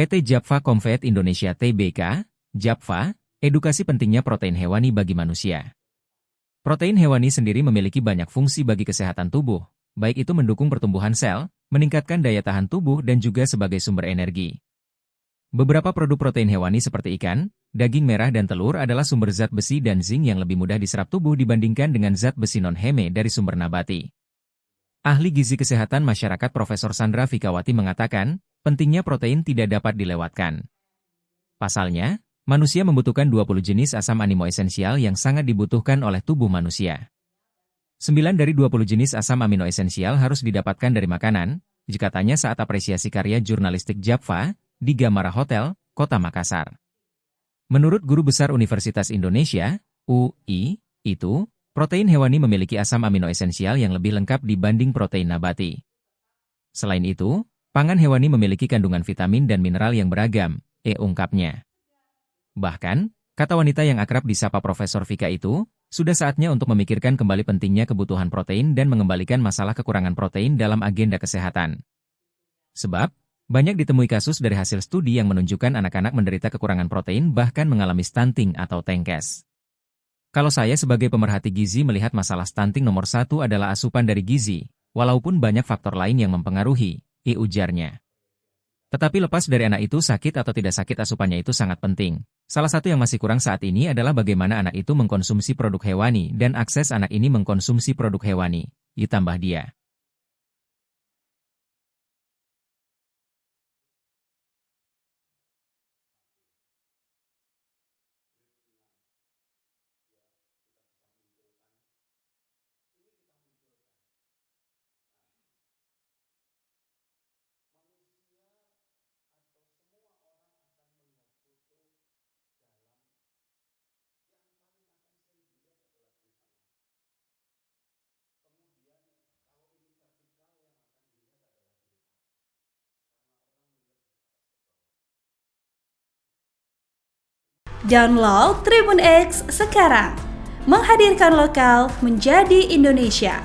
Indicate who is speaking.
Speaker 1: PT Japfa Comfort Indonesia Tbk, Japfa, edukasi pentingnya protein hewani bagi manusia. Protein hewani sendiri memiliki banyak fungsi bagi kesehatan tubuh, baik itu mendukung pertumbuhan sel, meningkatkan daya tahan tubuh dan juga sebagai sumber energi. Beberapa produk protein hewani seperti ikan, daging merah dan telur adalah sumber zat besi dan zinc yang lebih mudah diserap tubuh dibandingkan dengan zat besi non-heme dari sumber nabati. Ahli gizi kesehatan masyarakat Profesor Sandra Fikawati mengatakan, pentingnya protein tidak dapat dilewatkan. Pasalnya, manusia membutuhkan 20 jenis asam amino esensial yang sangat dibutuhkan oleh tubuh manusia. 9 dari 20 jenis asam amino esensial harus didapatkan dari makanan, jika tanya saat apresiasi karya jurnalistik Japfa, di Gamara Hotel, Kota Makassar. Menurut Guru Besar Universitas Indonesia, UI, itu, protein hewani memiliki asam amino esensial yang lebih lengkap dibanding protein nabati. Selain itu, pangan hewani memiliki kandungan vitamin dan mineral yang beragam, ungkapnya. Bahkan, kata wanita yang akrab disapa Profesor Fika itu, sudah saatnya untuk memikirkan kembali pentingnya kebutuhan protein dan mengembalikan masalah kekurangan protein dalam agenda kesehatan. Sebab, banyak ditemui kasus dari hasil studi yang menunjukkan anak-anak menderita kekurangan protein bahkan mengalami stunting atau tengkes. Kalau saya sebagai pemerhati gizi melihat masalah stunting nomor satu adalah asupan dari gizi, walaupun banyak faktor lain yang mempengaruhi, ujarnya. Tetapi lepas dari anak itu sakit atau tidak sakit asupannya itu sangat penting. Salah satu yang masih kurang saat ini adalah bagaimana anak itu mengkonsumsi produk hewani dan akses anak ini mengkonsumsi produk hewani, ditambah dia.
Speaker 2: Download Tribun X sekarang, menghadirkan lokal menjadi Indonesia.